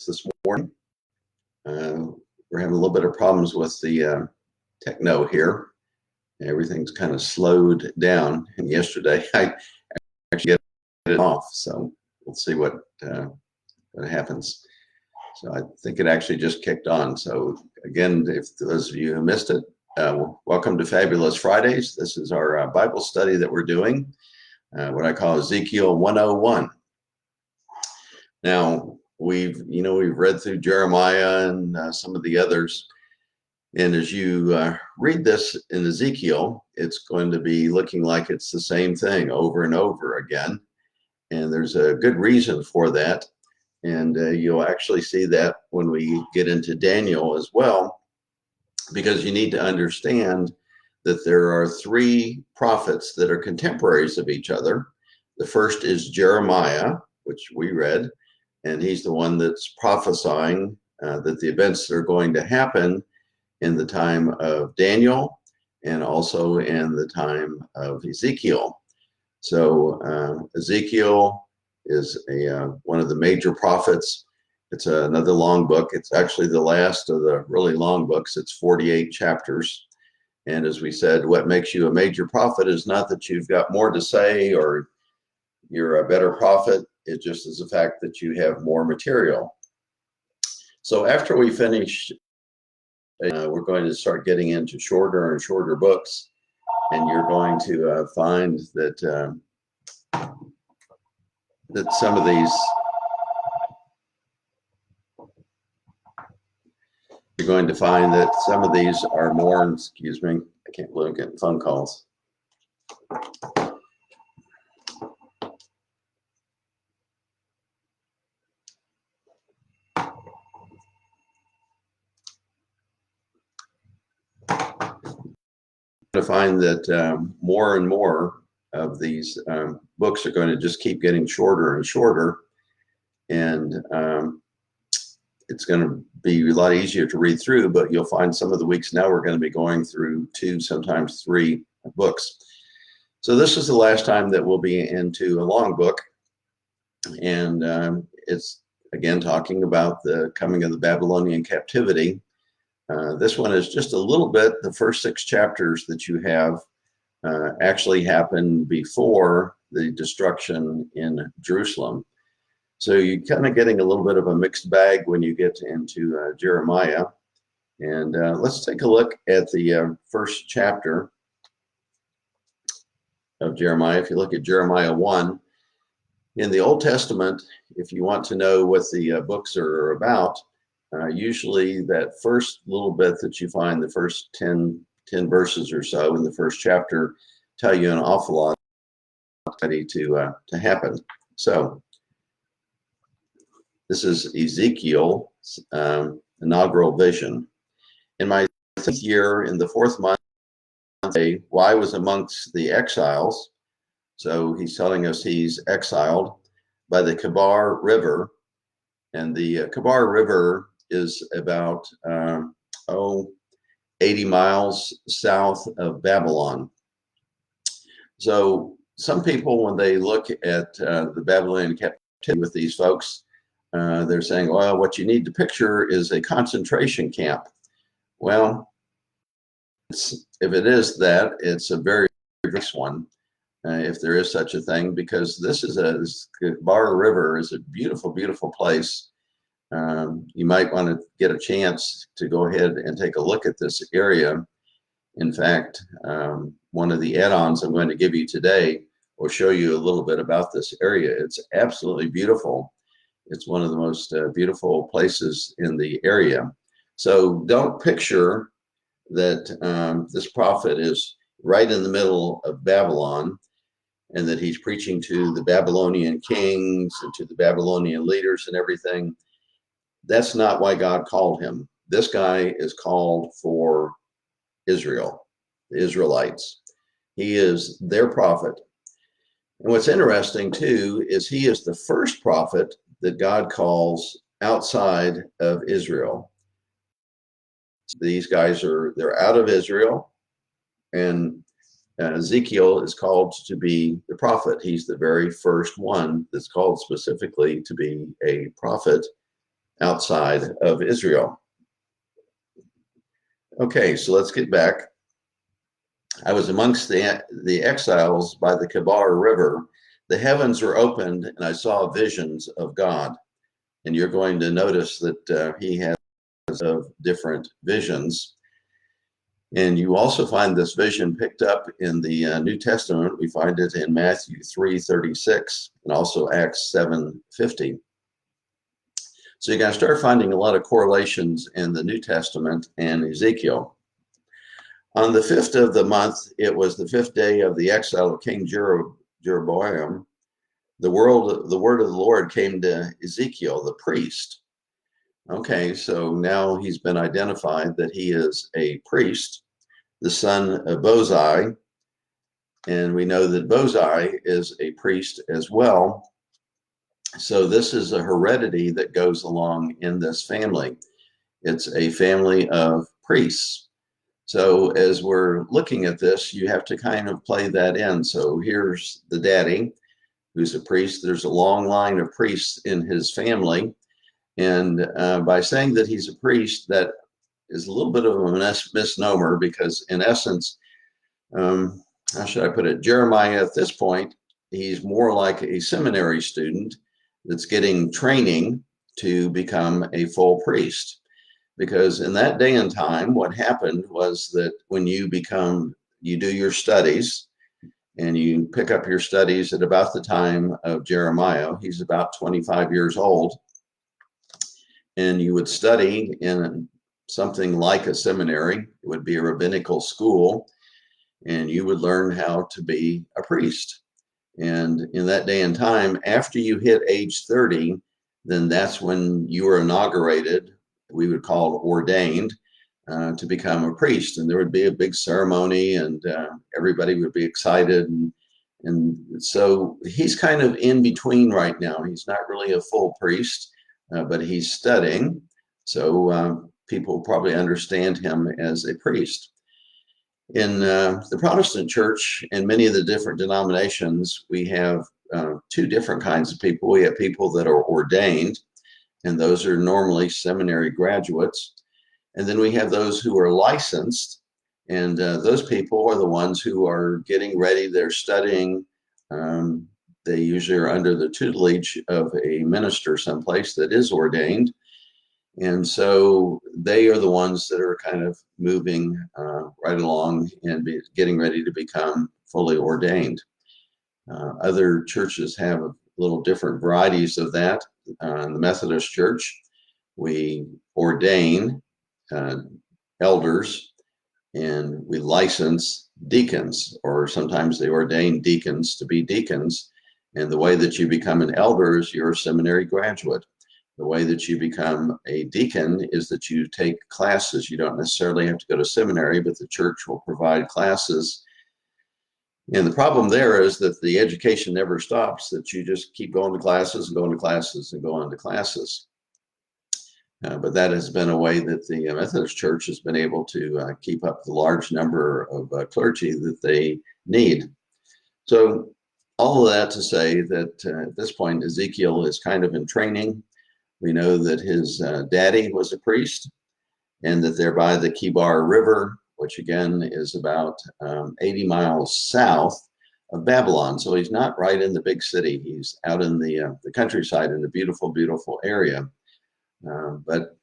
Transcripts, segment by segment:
this morning. We're having a little bit of problems with the Techno here. Everything's kind of slowed down. And yesterday I actually get it off, so we'll see what happens. So I think it actually just kicked on. So again, if those of you who missed it, welcome to Fabulous Fridays. This is our Bible study that we're doing, what I call Ezekiel 101. Now, we've read through Jeremiah and some of the others. And as you read this in Ezekiel, it's going to be looking like it's the same thing over and over again. And there's a good reason for that. And you'll actually see that when we get into Daniel as well, because you need to understand that there are three prophets that are contemporaries of each other. The first is Jeremiah, which we read, and he's the one that's prophesying that the events that are going to happen in the time of Daniel and also in the time of Ezekiel. So Ezekiel is one of the major prophets. It's another long book. It's actually the last of the really long books. It's 48 chapters. And as we said, what makes you a major prophet is not that you've got more to say or you're a better prophet. It just is the fact that you have more material. So after we finish, we're going to start getting into shorter and shorter books. And you're going to find that that some of these, you're going to find that some of these are more, excuse me, I can't believe I'm getting phone calls. To find that more and more of these books are going to just keep getting shorter and shorter, and it's going to be a lot easier to read through, but you'll find some of the weeks now we're going to be going through 2, sometimes 3 books. So this is the last time that we'll be into a long book, and it's again talking about the coming of the Babylonian captivity. This one is just a little bit, the first 6 chapters that you have actually happened before the destruction in Jerusalem. So you're kind of getting a little bit of a mixed bag when you get into Jeremiah. And let's take a look at the first chapter of Jeremiah. If you look at Jeremiah 1, in the Old Testament, if you want to know what the books are about, usually that first little bit that you find, the first 10 verses or so in the first chapter, tell you an awful lot ready to happen. So this is Ezekiel's inaugural vision. In my 10th year, in the 4th month, I was amongst the exiles. So he's telling us he's exiled by the Kebar River. And the Kebar River is about 80 miles south of Babylon. So some people, when they look at the Babylonian captivity with these folks, they're saying, well, what you need to picture is a concentration camp. Well, if it is that, it's a very nice one, if there is such a thing, because this Kebar River is a beautiful, beautiful place. You might want to get a chance to go ahead and take a look at this area. In fact, one of the add-ons I'm going to give you today will show you a little bit about this area. It's absolutely beautiful. It's one of the most beautiful places in the area. So don't picture that this prophet is right in the middle of Babylon and that he's preaching to the Babylonian kings and to the Babylonian leaders and everything. That's not why God called him. This guy is called for Israel, the Israelites. He is their prophet. And what's interesting too is he is the first prophet that God calls outside of Israel. These guys they're out of Israel, and Ezekiel is called to be the prophet. He's the very first one that's called specifically to be a prophet outside of Israel. Okay, so let's get back. I was amongst the exiles by the Kebar River. The heavens were opened, and I saw visions of God. And you're going to notice that he has different visions. And you also find this vision picked up in the New Testament. We find it in Matthew 3:36 and also Acts 7:50. So you're going to start finding a lot of correlations in the New Testament and Ezekiel. On the 5th of the month, it was the 5th day of the exile of King Jeroboam. The word of the Lord came to Ezekiel, the priest. Okay, so now he's been identified that he is a priest, the son of Bozai, and we know that Bozai is a priest as well. So this is a heredity that goes along in this family. It's a family of priests. So as we're looking at this, you have to kind of play that in. So here's the daddy, who's a priest. There's a long line of priests in his family. And by saying that he's a priest, that is a little bit of a misnomer, because in essence, how should I put it? Jeremiah at this point, he's more like a seminary student that's getting training to become a full priest. Because in that day and time, what happened was that when you do your studies, and you pick up your studies at about the time of Jeremiah, he's about 25 years old, and you would study in something like a seminary. It would be a rabbinical school, and you would learn how to be a priest. And in that day and time, after you hit age 30, then that's when you were inaugurated, we would call ordained, to become a priest. And there would be a big ceremony, and everybody would be excited. And so he's kind of in between right now. He's not really a full priest, but he's studying. So people probably understand him as a priest. In the Protestant church and many of the different denominations, we have two different kinds of people. We have people that are ordained, and those are normally seminary graduates. And then we have those who are licensed, and those people are the ones who are getting ready. They're studying. They usually are under the tutelage of a minister someplace that is ordained. And so they are the ones that are kind of moving right along and getting ready to become fully ordained. Other churches have little different varieties of that. In the Methodist Church, we ordain elders, and we license deacons, or sometimes they ordain deacons to be deacons. And the way that you become an elder is you're a seminary graduate. The way that you become a deacon is that you take classes. You don't necessarily have to go to seminary, but the church will provide classes. And the problem there is that the education never stops, that you just keep going to classes and going to classes and going to classes. But that has been a way that the Methodist Church has been able to keep up the large number of clergy that they need. So all of that to say that at this point, Ezekiel is kind of in training. We know that his daddy was a priest, and that they're by the Kebar River, which again is about 80 miles south of Babylon. So he's not right in the big city. He's out in the countryside in a beautiful, beautiful area. But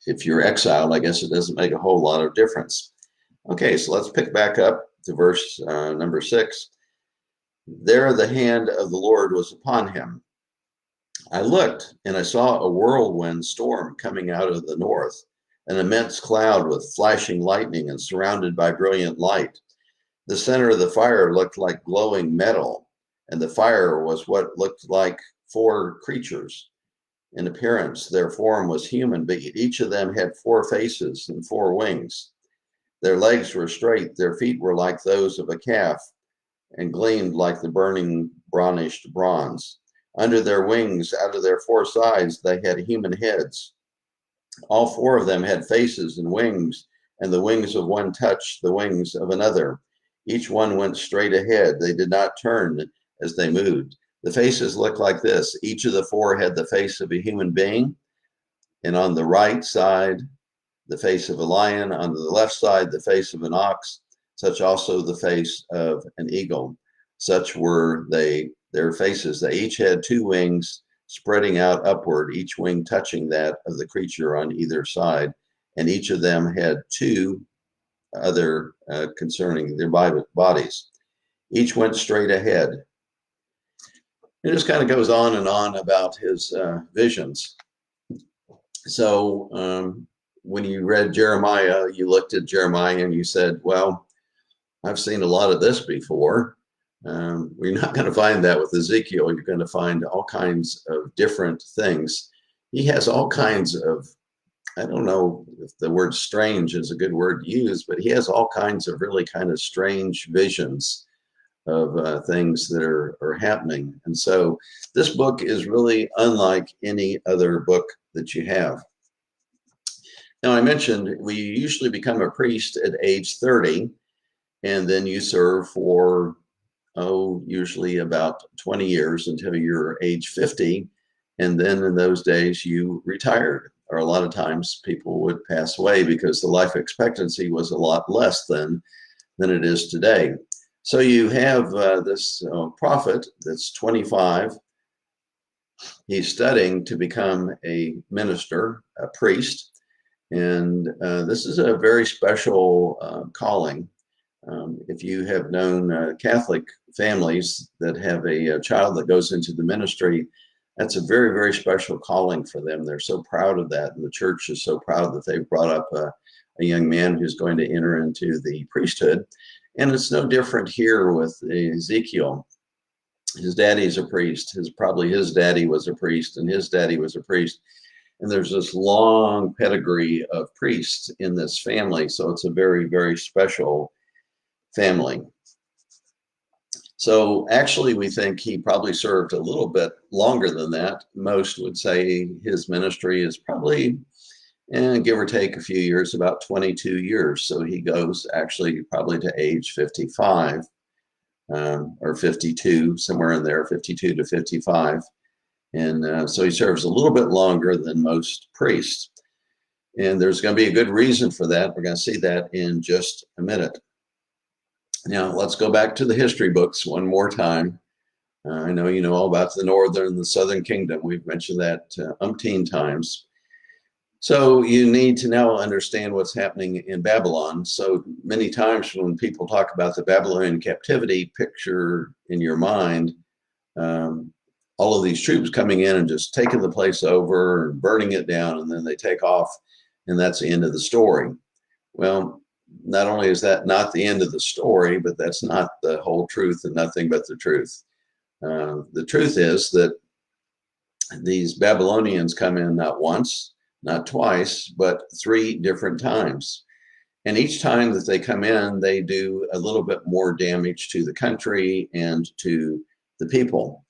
if you're exiled, I guess it doesn't make a whole lot of difference. Okay, so let's pick back up to verse number 6. There the hand of the Lord was upon him. I looked, and I saw a whirlwind storm coming out of the north, an immense cloud with flashing lightning and surrounded by brilliant light. The center of the fire looked like glowing metal, and the fire was what looked like 4 creatures. In appearance, their form was human, but each of them had 4 faces and 4 wings. Their legs were straight, their feet were like those of a calf, and gleamed like the burning burnished bronze. Under their wings, out of their 4 sides, they had human heads. All 4 of them had faces and wings, and the wings of one touched the wings of another. Each one went straight ahead. They did not turn as they moved. The faces looked like this. Each of the 4 had the face of a human being. and on the right side, the face of a lion, on the left side, the face of an ox, such also the face of an eagle. Such were their faces. They each had two wings spreading out upward, each wing touching that of the creature on either side, and each of them had two other concerning their bodies. Each went straight ahead. It just kind of goes on and on about his visions. So when you read Jeremiah, you looked at Jeremiah and you said, well, I've seen a lot of this before. We're not going to find that with Ezekiel. You're going to find all kinds of different things. He has all kinds of, I don't know if the word strange is a good word to use, but he has all kinds of really kind of strange visions of things that are happening. And so this book is really unlike any other book that you have. Now, I mentioned we usually become a priest at age 30, and then you serve for, usually about 20 years until you're age 50. And then in those days, you retired. Or a lot of times people would pass away because the life expectancy was a lot less than it is today. So you have this prophet that's 25. He's studying to become a minister, a priest. And this is a very special calling. If you have known Catholic families that have a child that goes into the ministry, that's a very, very special calling for them. They're so proud of that. And the church is so proud that they've brought up a young man who's going to enter into the priesthood. And it's no different here with Ezekiel. His daddy's a priest. Probably his daddy was a priest, and his daddy was a priest. And there's this long pedigree of priests in this family. So it's a very, very special family. So actually, we think he probably served a little bit longer than that. Most would say his ministry is probably, give or take a few years, about 22 years. So he goes actually probably to age 55 or 52, somewhere in there, 52 to 55. And so he serves a little bit longer than most priests. And there's going to be a good reason for that. We're going to see that in just a minute. Now, let's go back to the history books one more time. I know you know all about the northern and the southern kingdom. We've mentioned that umpteen times. So you need to now understand what's happening in Babylon. So many times when people talk about the Babylonian captivity, picture in your mind all of these troops coming in and just taking the place over and burning it down, and then they take off, and that's the end of the story. Well, not only is that not the end of the story, but that's not the whole truth and nothing but the truth. The truth is that these Babylonians come in not once, not twice, but 3 different times. And each time that they come in, they do a little bit more damage to the country and to the people.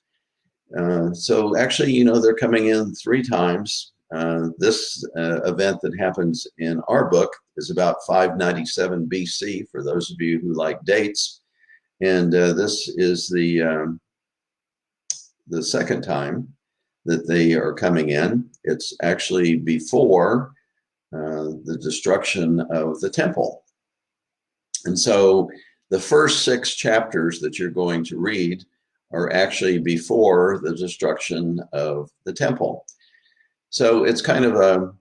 So actually, they're coming in 3 times. This event that happens in our book is about 597 BC, for those of you who like dates. And this is the second time that they are coming in. It's actually before the destruction of the temple. And so the first 6 chapters that you're going to read are actually before the destruction of the temple. So it's kind of a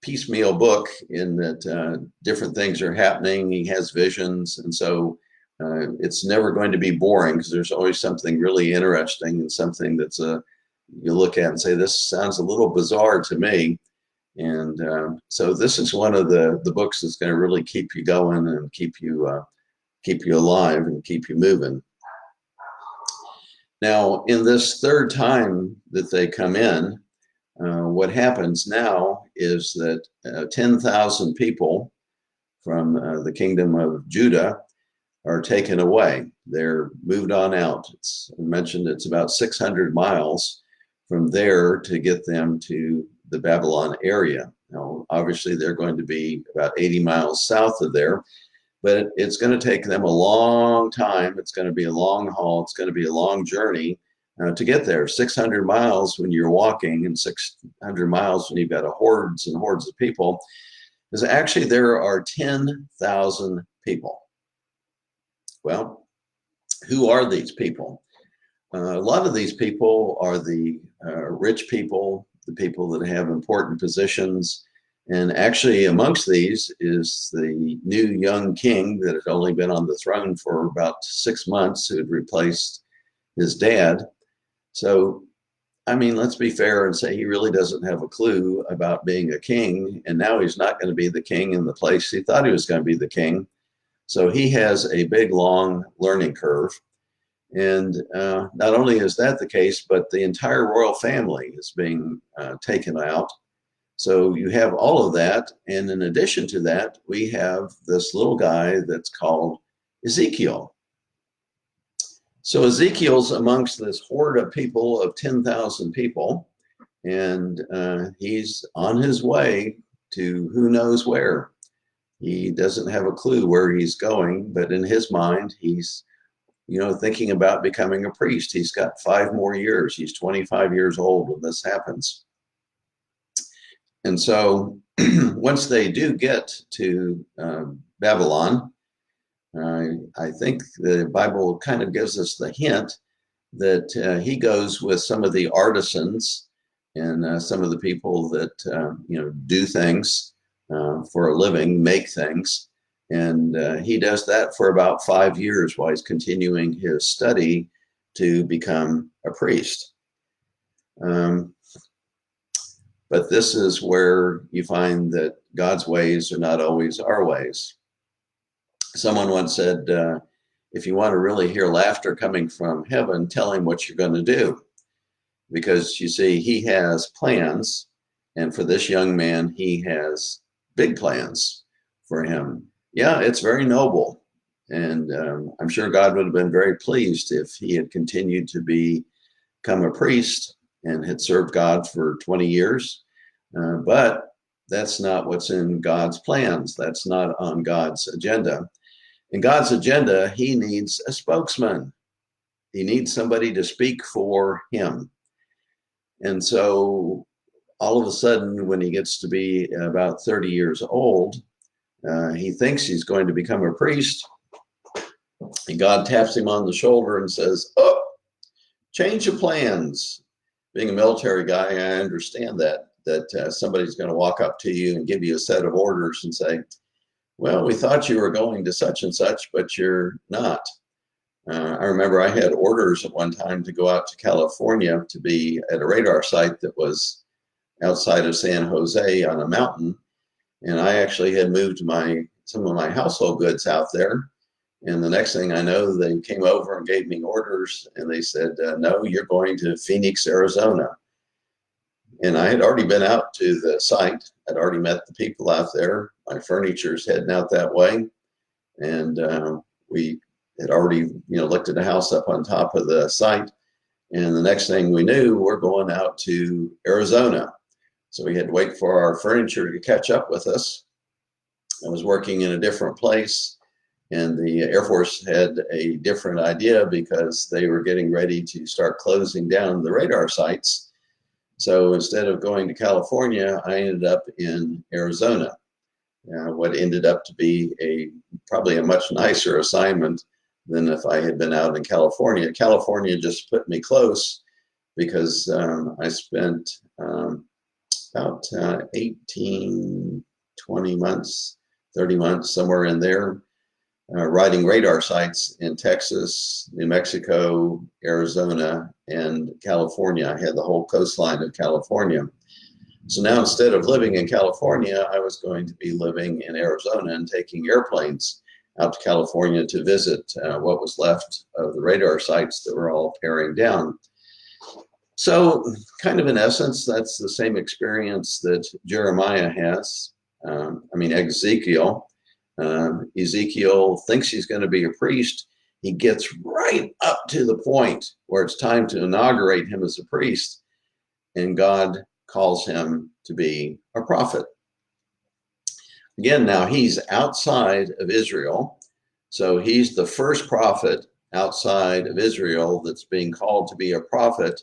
piecemeal book in that different things are happening. He has visions. And so it's never going to be boring, because there's always something really interesting and something that's you look at and say, this sounds a little bizarre to me. And so this is one of the books that's going to really keep you going and keep you alive and keep you moving. Now, in this 3rd time that they come in, what happens now is that 10,000 people from the kingdom of Judah are taken away. They're moved on out. I mentioned it's about 600 miles from there to get them to the Babylon area. Now, obviously, they're going to be about 80 miles south of there, but it's going to take them a long time. It's going to be a long haul. It's going to be a long journey to get there. 600 miles when you're walking and 600 miles when you've got hordes and hordes of people, is actually there are 10,000 people. Well, who are these people? A lot of these people are the rich people, the people that have important positions. And actually amongst these is the new young king that had only been on the throne for about 6 months, who had replaced his dad. So, I mean, let's be fair and say he really doesn't have a clue about being a king. And now he's not going to be the king in the place he thought he was going to be the king. So he has a big, long learning curve. And not only is that the case, but the entire royal family is being taken out. So you have all of that. And in addition to that, we have this little guy that's called Ezekiel. So Ezekiel's amongst this horde of people of 10,000 people, and he's on his way to who knows where. He doesn't have a clue where he's going, but in his mind, he's thinking about becoming a priest. He's got 5 more years. He's 25 years old when this happens. And so once they do get to Babylon, I think the Bible kind of gives us the hint that he goes with some of the artisans and some of the people that do things for a living, make things. And he does that for about 5 years while he's continuing his study to become a priest. But this is where you find that God's ways are not always our ways. Someone once said, if you want to really hear laughter coming from heaven, tell him what you're going to do. Because you see, he has plans. And for this young man, he has big plans for him. Yeah, it's very noble. And I'm sure God would have been very pleased if he had continued to become a priest and had served God for 20 years. But that's not what's in God's plans. That's not on God's agenda. In God's agenda, he needs a spokesman. He needs somebody to speak for him. And so all of a sudden, when he gets to be about 30 years old, he thinks he's going to become a priest. And God taps him on the shoulder and says, "Oh, change your plans." Being a military guy, I understand that somebody's going to walk up to you and give you a set of orders and say, "Well, we thought you were going to such and such, but you're not." I remember I had orders at one time to go out to California to be at a radar site that was outside of San Jose on a mountain. And I actually had moved some of my household goods out there. And the next thing I know, they came over and gave me orders. And they said, "No, you're going to Phoenix, Arizona." And I had already been out to the site. I'd already met the people out there. My furniture's heading out that way. And we had already, looked at a house up on top of the site. And the next thing we knew, we're going out to Arizona. So we had to wait for our furniture to catch up with us. I was working in a different place, and the Air Force had a different idea because they were getting ready to start closing down the radar sites. So instead of going to California, I ended up in Arizona. What ended up to be probably a much nicer assignment than if I had been out in California. California just put me close because I spent about 18, 20 months, 30 months, somewhere in there, riding radar sites in Texas, New Mexico, Arizona, and California. I had the whole coastline of California. So now instead of living in California, I was going to be living in Arizona and taking airplanes out to California to visit what was left of the radar sites that were all tearing down. So kind of in essence, that's the same experience that Jeremiah has. Ezekiel. Ezekiel thinks he's going to be a priest. He gets right up to the point where it's time to inaugurate him as a priest, and God calls him to be a prophet. Again, now he's outside of Israel, so he's the first prophet outside of Israel that's being called to be a prophet,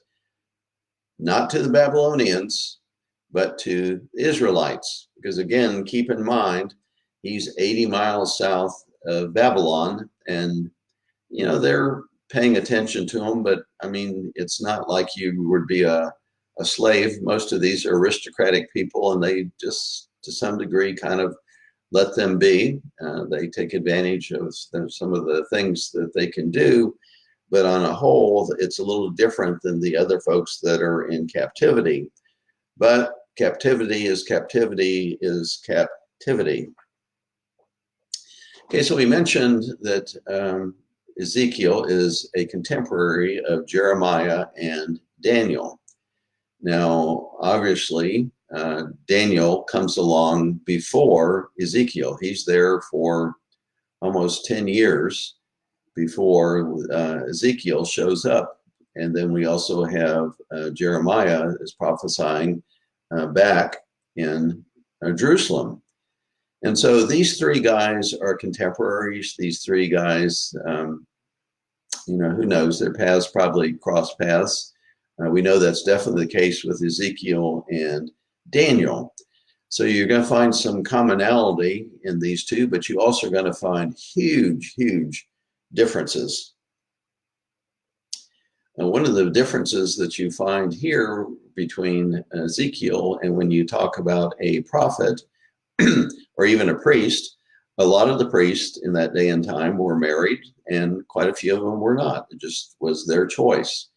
not to the Babylonians, but to the Israelites. Because again, keep in mind, he's 80 miles south of Babylon, and they're paying attention to him, but I mean, it's not like you would be a slave. Most of these are aristocratic people, and they just, to some degree, kind of let them be. They take advantage of some of the things that they can do, but on a whole, it's a little different than the other folks that are in captivity. But captivity is captivity is captivity. Okay, so we mentioned that Ezekiel is a contemporary of Jeremiah and Daniel. Now, obviously, Daniel comes along before Ezekiel. He's there for almost 10 years before Ezekiel shows up. And then we also have Jeremiah is prophesying back in Jerusalem. And so these three guys are contemporaries. These three guys, who knows, their paths probably cross paths. We know that's definitely the case with Ezekiel and Daniel. So you're going to find some commonality in these two, but you also are going to find huge, huge differences. And one of the differences that you find here between Ezekiel and when you talk about a prophet or even a priest, a lot of the priests in that day and time were married, and quite a few of them were not. It just was their choice.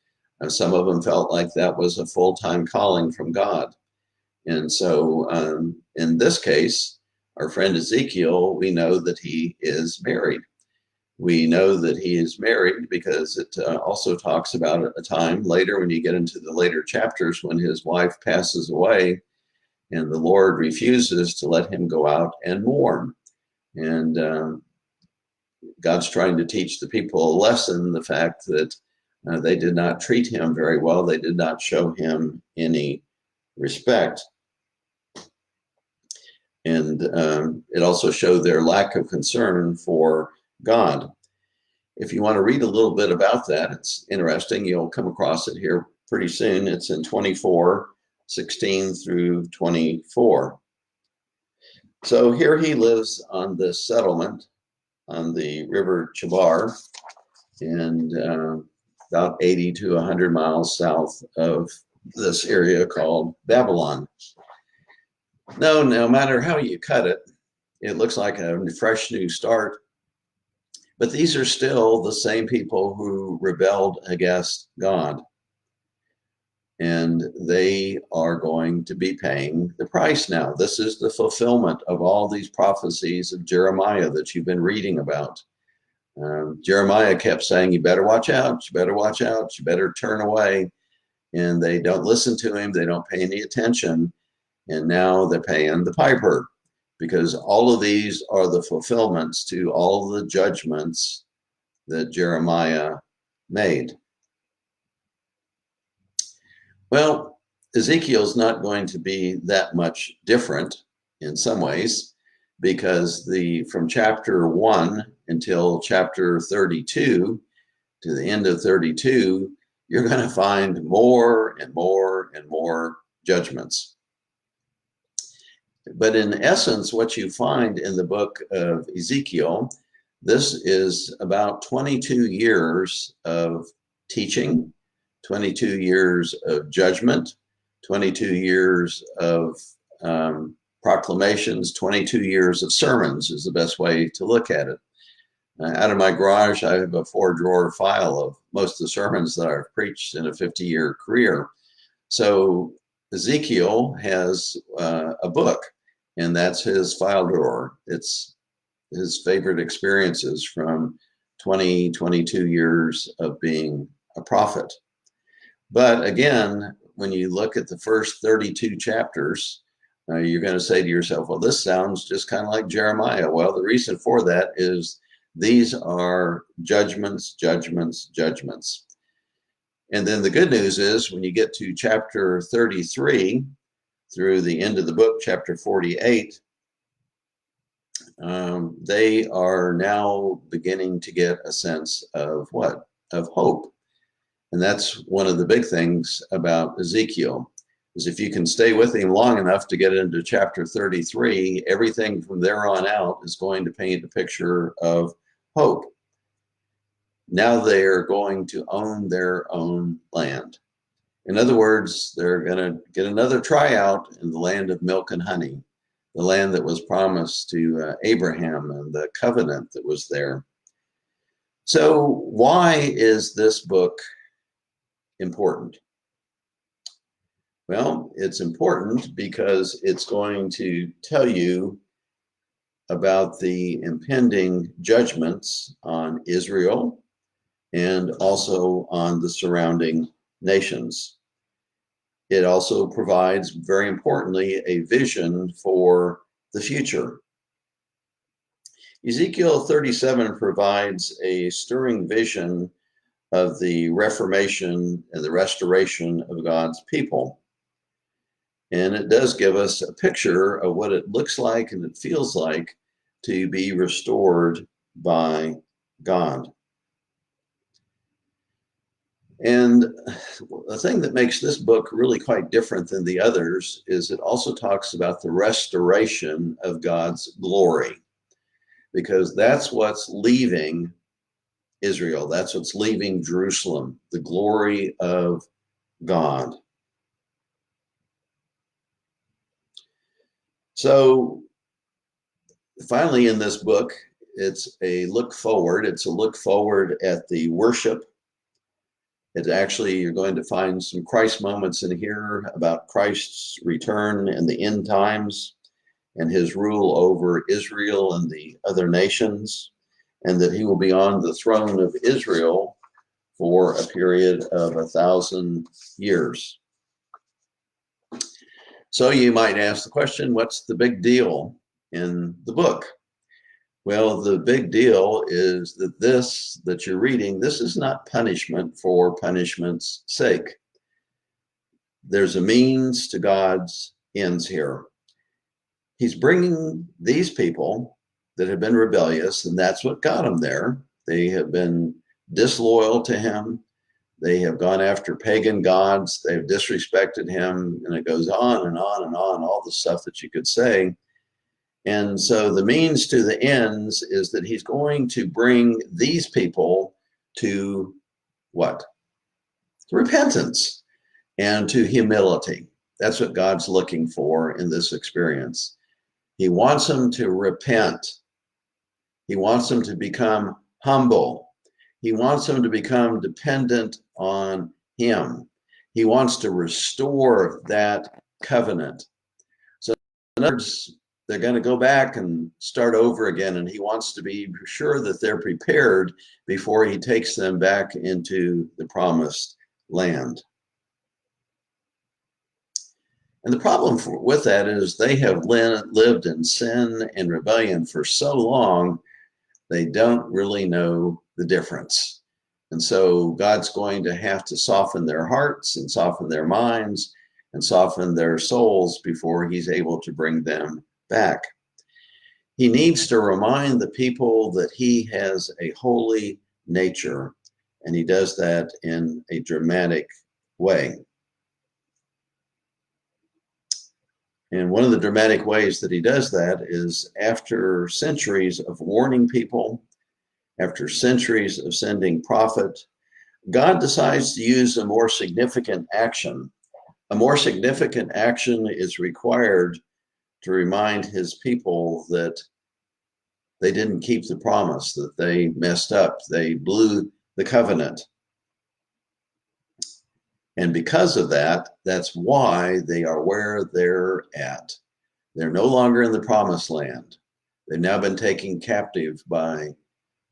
Some of them felt like that was a full-time calling from God. And so in this case, our friend Ezekiel, we know that he is married. We know that he is married because it also talks about a time later when you get into the later chapters when his wife passes away and the Lord refuses to let him go out and mourn. And God's trying to teach the people a lesson, the fact that they did not treat him very well. They did not show him any respect. And it also showed their lack of concern for God. If you want to read a little bit about that, it's interesting. You'll come across it here pretty soon. It's in 24:16 through 24. So here he lives on this settlement on the river Chebar, and about 80 to 100 miles south of this area called Babylon. No matter how you cut it, it looks like a fresh new start. But these are still the same people who rebelled against God. And they are going to be paying the price now. This is the fulfillment of all these prophecies of Jeremiah that you've been reading about. Jeremiah kept saying, you better watch out, you better watch out, you better turn away. And they don't listen to him, they don't pay any attention. And now they're paying the piper, because all of these are the fulfillments to all the judgments that Jeremiah made. Well, Ezekiel's not going to be that much different in some ways, because from chapter 1 until chapter 32, to the end of 32, you're going to find more and more and more judgments. But in essence, what you find in the book of Ezekiel, this is about 22 years of teaching, 22 years of judgment, 22 years of proclamations, 22 years of sermons is the best way to look at it. Out of my garage, I have a 4-drawer file of most of the sermons that I've preached in a 50-year career. So Ezekiel has a book, and that's his file drawer. It's his favorite experiences from 22 years of being a prophet. But again, when you look at the first 32 chapters, you're going to say to yourself, well, this sounds just kind of like Jeremiah. Well, the reason for that is these are judgments, judgments, judgments. And then the good news is when you get to chapter 33 through the end of the book, chapter 48, they are now beginning to get a sense of what? Of hope. And that's one of the big things about Ezekiel, is if you can stay with him long enough to get into chapter 33, everything from there on out is going to paint a picture of hope. Now they are going to own their own land. In other words, they're going to get another tryout in the land of milk and honey, the land that was promised to Abraham and the covenant that was there. So why is this book important? Well, it's important because it's going to tell you about the impending judgments on Israel and also on the surrounding nations. It also provides, very importantly, a vision for the future. Ezekiel 37 provides a stirring vision of the reformation and the restoration of God's people. And it does give us a picture of what it looks like and it feels like to be restored by God. And the thing that makes this book really quite different than the others is it also talks about the restoration of God's glory, because that's what's leaving Israel. That's what's leaving Jerusalem, the glory of God. So finally in this book, it's a look forward. It's a look forward at the worship. It's actually, you're going to find some Christ moments in here about Christ's return and the end times and his rule over Israel and the other nations, and that he will be on the throne of Israel for a period of 1,000 years. So you might ask the question, what's the big deal in the book? Well, the big deal is that this that you're reading, this is not punishment for punishment's sake. There's a means to God's ends here. He's bringing these people that have been rebellious, and that's what got them there. They have been disloyal to him. They have gone after pagan gods. They've disrespected him, and it goes on and on and on, all the stuff that you could say. And so the means to the ends is that he's going to bring these people to what? To repentance and to humility. That's what God's looking for in this experience. He wants them to repent. He wants them to become humble. He wants them to become dependent on him. He wants to restore that covenant. So in other words, they're going to go back and start over again, and he wants to be sure that they're prepared before he takes them back into the promised land. And the problem with that is they have lived in sin and rebellion for so long, they don't really know the difference. And so God's going to have to soften their hearts and soften their minds and soften their souls before he's able to bring them back. He needs to remind the people that he has a holy nature, and he does that in a dramatic way. And one of the dramatic ways that he does that is after centuries of warning people, after centuries of sending prophet, God decides to use a more significant action. A more significant action is required to remind his people that they didn't keep the promise, that they messed up, they blew the covenant. And because of that, that's why they are where they're at. They're no longer in the promised land. They've now been taken captive by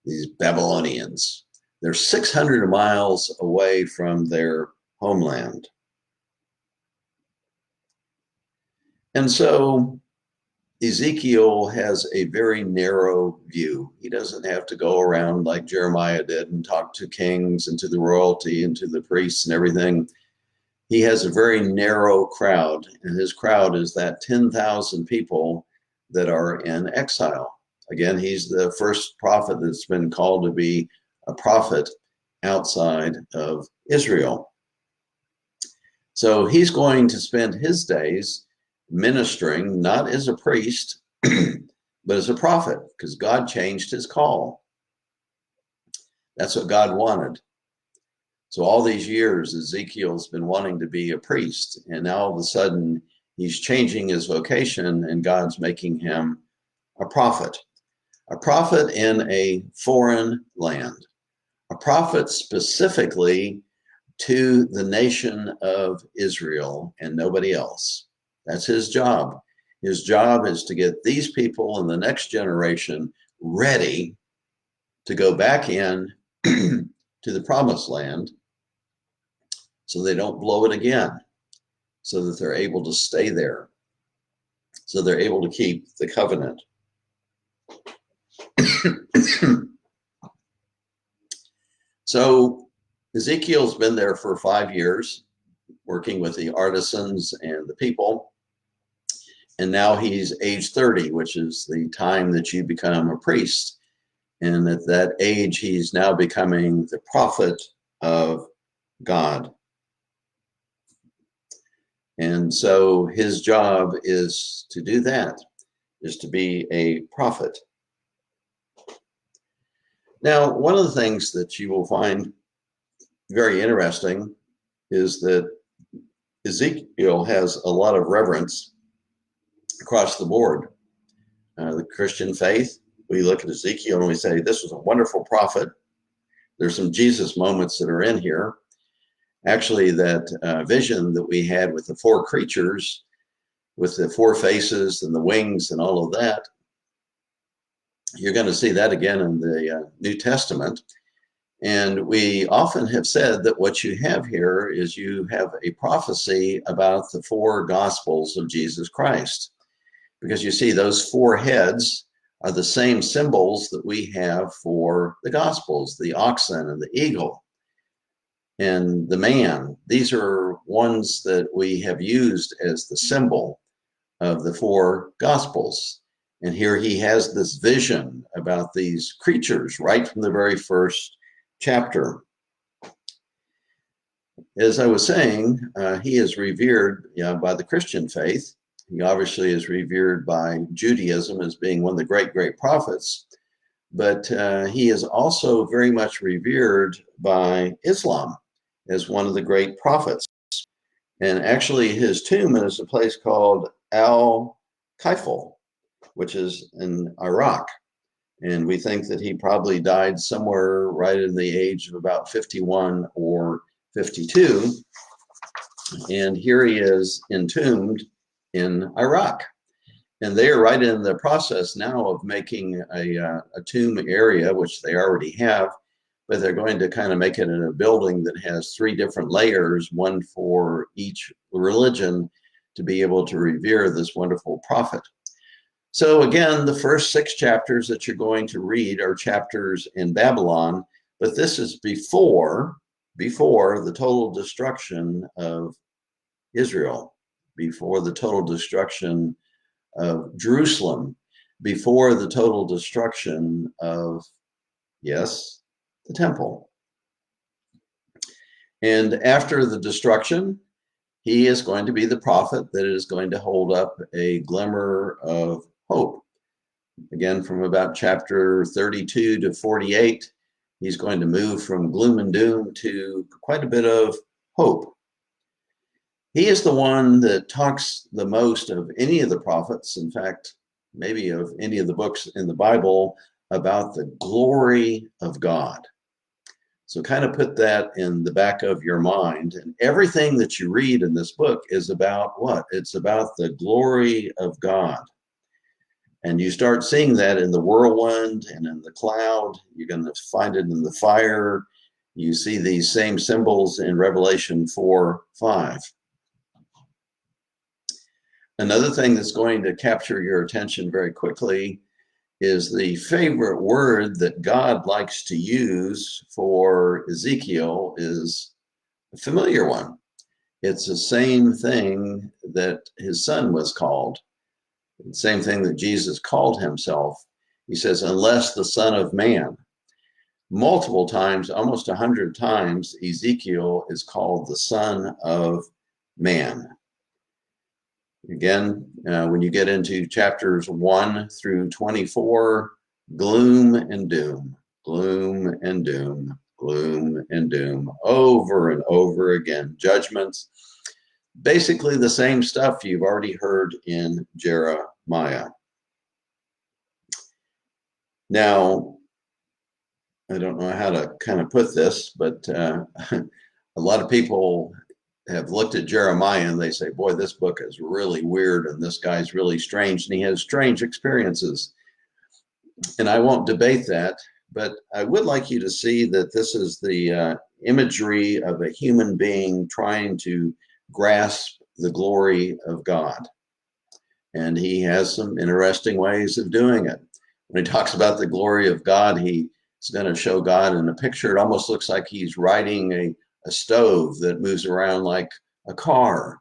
these Babylonians. They're 600 miles away from their homeland. And so Ezekiel has a very narrow view. He doesn't have to go around like Jeremiah did and talk to kings and to the royalty and to the priests and everything. He has a very narrow crowd, and his crowd is that 10,000 people that are in exile. Again, he's the first prophet that's been called to be a prophet outside of Israel. So he's going to spend his days ministering, not as a priest, but as a prophet, because God changed his call. That's what God wanted. So all these years, Ezekiel's been wanting to be a priest, and now all of a sudden he's changing his vocation, and God's making him a prophet in a foreign land, a prophet specifically to the nation of Israel and nobody else. That's his job. His job is to get these people in the next generation ready to go back in to the promised land so they don't blow it again, so that they're able to stay there, so they're able to keep the covenant. So Ezekiel's been there for 5 years, working with the artisans and the people. And now he's age 30, which is the time that you become a priest. And at that age, he's now becoming the prophet of God. And so his job is to do that, is to be a prophet. Now, one of the things that you will find very interesting is that Ezekiel has a lot of reverence across the board. The Christian faith, we look at Ezekiel and we say, this was a wonderful prophet. There's some Jesus moments that are in here. Actually, that vision that we had with the 4 creatures, with the 4 faces and the wings and all of that, you're going to see that again in the New Testament. And we often have said that what you have here is you have a prophecy about the 4 Gospels of Jesus Christ. Because you see, those 4 heads are the same symbols that we have for the Gospels, the oxen and the eagle and the man. These are ones that we have used as the symbol of the 4 Gospels. And here he has this vision about these creatures right from the very first chapter. As I was saying, he is revered by the Christian faith. He obviously is revered by Judaism as being one of the great, great prophets. But he is also very much revered by Islam as one of the great prophets. And actually his tomb is a place called Al-Kaifal, which is in Iraq. And we think that he probably died somewhere right in the age of about 51 or 52. And here he is entombed in Iraq. And they are right in the process now of making a tomb area, which they already have, but they're going to kind of make it in a building that has 3 different layers, one for each religion, to be able to revere this wonderful prophet. So again, the first 6 chapters that you're going to read are chapters in Babylon, but this is before the total destruction of Israel, before the total destruction of Jerusalem, before the total destruction of, yes, the temple. And after the destruction, he is going to be the prophet that is going to hold up a glimmer of hope. Again, from about chapter 32 to 48, he's going to move from gloom and doom to quite a bit of hope. He is the one that talks the most of any of the prophets, in fact, maybe of any of the books in the Bible, about the glory of God. So kind of put that in the back of your mind. And everything that you read in this book is about what? It's about the glory of God. And you start seeing that in the whirlwind and in the cloud. You're going to find it in the fire. You see these same symbols in Revelation 4:5. Another thing that's going to capture your attention very quickly is the favorite word that God likes to use for Ezekiel is a familiar one. It's the same thing that his son was called, the same thing that Jesus called himself. He says, unless the Son of Man. Multiple times, almost 100 times, Ezekiel is called the Son of Man. Again, when you get into chapters 1 through 24, gloom and doom, gloom and doom, gloom and doom, over and over again. Judgments, basically the same stuff you've already heard in Jeremiah. Now, I don't know how to kind of put this, but a lot of people have looked at Jeremiah and they say, boy, this book is really weird and this guy's really strange and he has strange experiences. And I won't debate that, but I would like you to see that this is the imagery of a human being trying to grasp the glory of God. And he has some interesting ways of doing it. When he talks about the glory of God, he's going to show God in a picture. It almost looks like he's riding a stove that moves around like a car.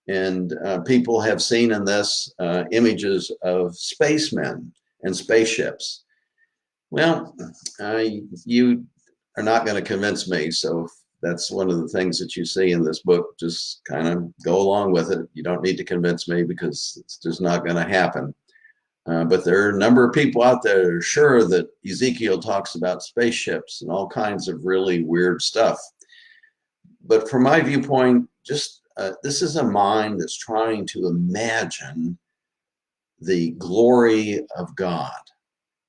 And people have seen in this images of spacemen and spaceships. Well, you are not going to convince me. So that's one of the things that you see in this book. Just kind of go along with it. You don't need to convince me because it's just not going to happen. But there are a number of people out there that are sure that Ezekiel talks about spaceships and all kinds of really weird stuff. But from my viewpoint, just this is a mind that's trying to imagine the glory of God,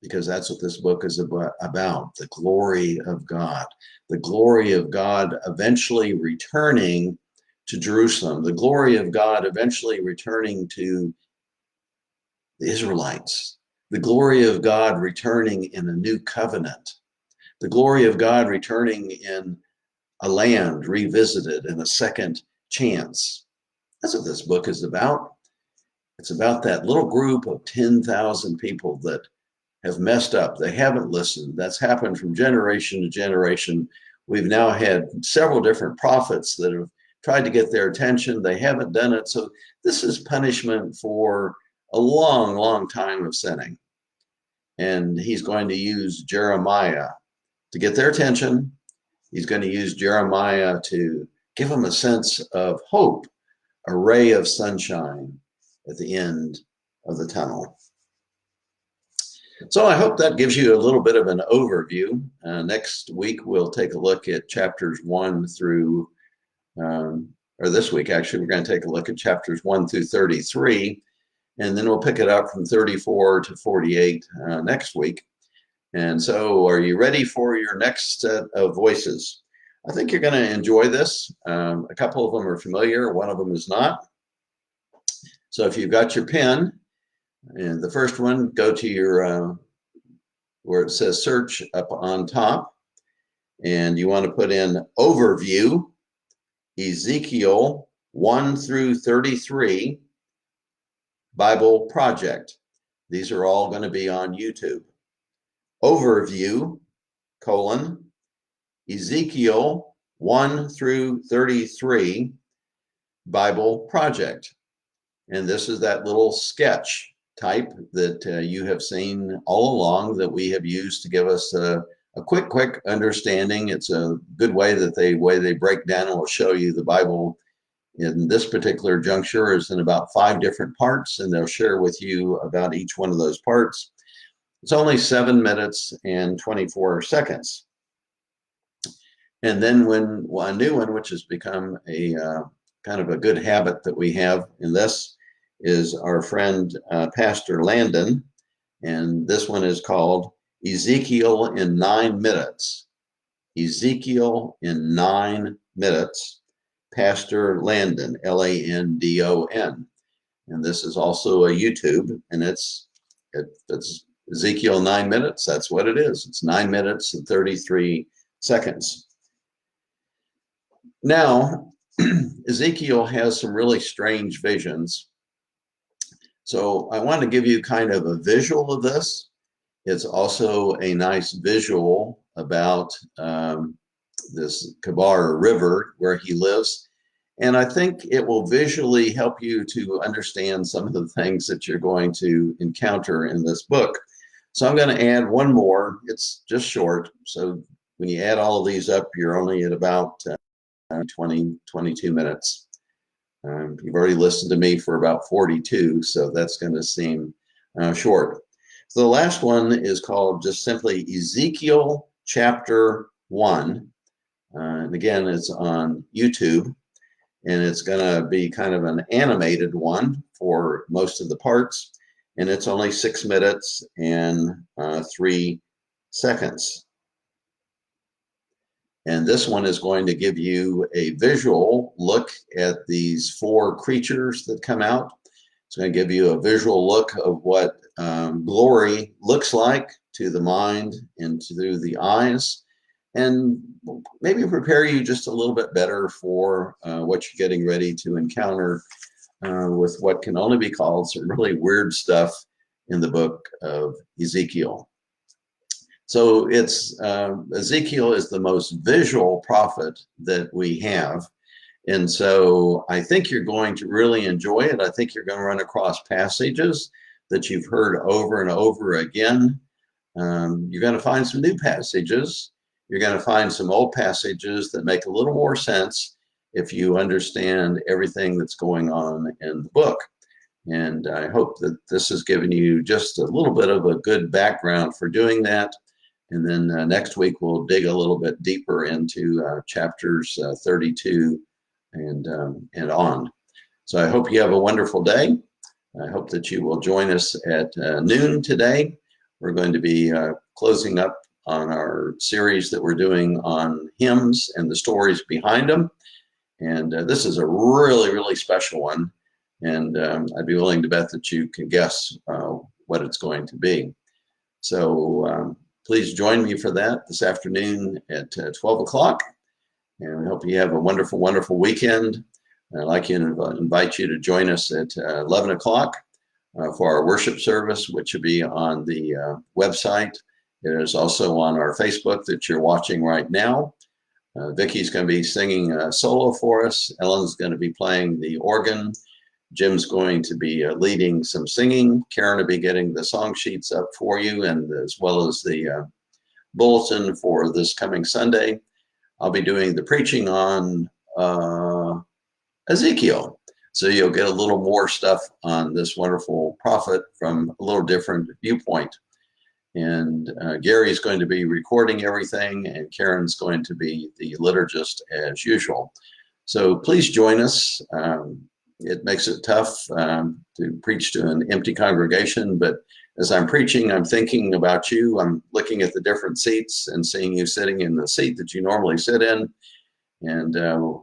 because that's what this book is about, the glory of God. The glory of God eventually returning to Jerusalem, the glory of God eventually returning to the Israelites, the glory of God returning in a new covenant, the glory of God returning in a land revisited and a second chance. That's what this book is about. It's about that little group of 10,000 people that have messed up. They haven't listened. That's happened from generation to generation. We've now had several different prophets that have tried to get their attention. They haven't done it. So this is punishment for a long, long time of sinning. And he's going to use Jeremiah to get their attention. He's going to use Jeremiah to give them a sense of hope, a ray of sunshine at the end of the tunnel. So I hope that gives you a little bit of an overview. Next week, we'll take a look at chapters 1 through, or this week, actually, we're going to take a look at chapters 1 through 33. And then we'll pick it up from 34 to 48 next week. And so are you ready for your next set of voices? I think you're going to enjoy this. A couple of them are familiar. One of them is not. So if you've got your pen, and the first one, go to your, where it says search up on top. And you want to put in overview, Ezekiel 1 through 33. Bible Project. These are all going to be on YouTube. Overview, Ezekiel 1 through 33, Bible Project. And this is that little sketch type that you have seen all along that we have used to give us a quick understanding. It's a good way that they break down and will show you the Bible in this particular juncture is in about 5 different parts, and they'll share with you about each one of those parts. It's only 7 minutes and 24 seconds. And then when a new one, which has become a kind of a good habit that we have in this, is our friend Pastor Landon, and this one is called Ezekiel in 9 minutes. Ezekiel in 9 minutes. Pastor Landon, Landon. And this is also a YouTube, and it's Ezekiel 9 minutes. That's what it is. It's 9 minutes and 33 seconds. Now, Ezekiel has some really strange visions. So I want to give you kind of a visual of this. It's also a nice visual about this Kabar River where he lives. And I think it will visually help you to understand some of the things that you're going to encounter in this book. So I'm going to add one more. It's just short. So when you add all of these up, you're only at about 22 minutes. You've already listened to me for about 42, so that's going to seem short. So the last one is called just simply Ezekiel chapter 1. And again, it's on YouTube, and it's going to be kind of an animated one for most of the parts. And it's only 6 minutes and 3 seconds. And this one is going to give you a visual look at these 4 creatures that come out. It's going to give you a visual look of what glory looks like to the mind and through the eyes, and maybe prepare you just a little bit better for what you're getting ready to encounter with what can only be called some really weird stuff in the book of Ezekiel. So it's Ezekiel is the most visual prophet that we have. And so I think you're going to really enjoy it. I think you're going to run across passages that you've heard over and over again. You're going to find some new passages. You're going to find some old passages that make a little more sense if you understand everything that's going on in the book. And I hope that this has given you just a little bit of a good background for doing that. And then next week, we'll dig a little bit deeper into chapters 32 and on. So I hope you have a wonderful day. I hope that you will join us at noon today. We're going to be closing up on our series that we're doing on hymns and the stories behind them. And this is a really, really special one. And I'd be willing to bet that you can guess what it's going to be. So please join me for that this afternoon at 12 o'clock. And we hope you have a wonderful, wonderful weekend. I'd like to invite you to join us at 11 o'clock for our worship service, which will be on the website. It is also on our Facebook that you're watching right now. Vicky's going to be singing a solo for us. Ellen's going to be playing the organ. Jim's going to be leading some singing. Karen will be getting the song sheets up for you, and as well as the bulletin for this coming Sunday. I'll be doing the preaching on Ezekiel. So you'll get a little more stuff on this wonderful prophet from a little different viewpoint. And Gary's going to be recording everything, and Karen's going to be the liturgist as usual. So please join us. It makes it tough to preach to an empty congregation, but as I'm preaching, I'm thinking about you. I'm looking at the different seats and seeing you sitting in the seat that you normally sit in. And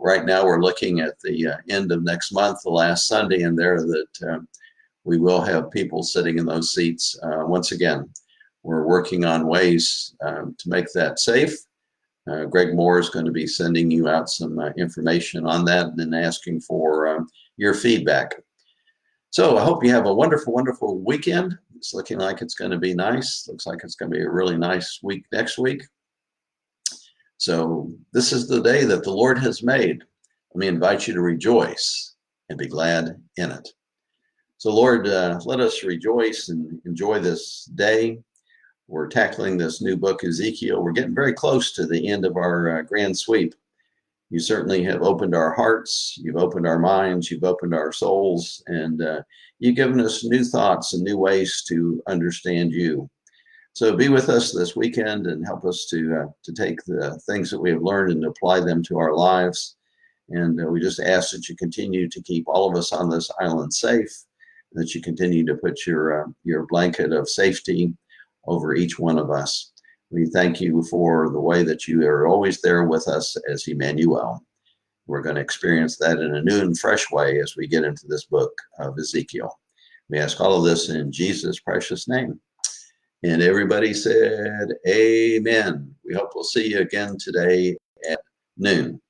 right now we're looking at the end of next month, the last Sunday in there, that we will have people sitting in those seats once again. We're working on ways to make that safe. Greg Moore is going to be sending you out some information on that and then asking for your feedback. So I hope you have a wonderful, wonderful weekend. It's looking like it's going to be nice. Looks like it's going to be a really nice week next week. So this is the day that the Lord has made. Let me invite you to rejoice and be glad in it. So Lord, let us rejoice and enjoy this day. We're tackling this new book, Ezekiel. We're getting very close to the end of our grand sweep. You certainly have opened our hearts. You've opened our minds. You've opened our souls. And you've given us new thoughts and new ways to understand you. So be with us this weekend and help us to take the things that we have learned and apply them to our lives. And we just ask that you continue to keep all of us on this island safe, that you continue to put your blanket of safety over each one of us. We thank you for the way that you are always there with us as Emmanuel. We're going to experience that in a new and fresh way as we get into this book of Ezekiel. We ask all of this in Jesus' precious name. And everybody said, amen. We hope we'll see you again today at noon.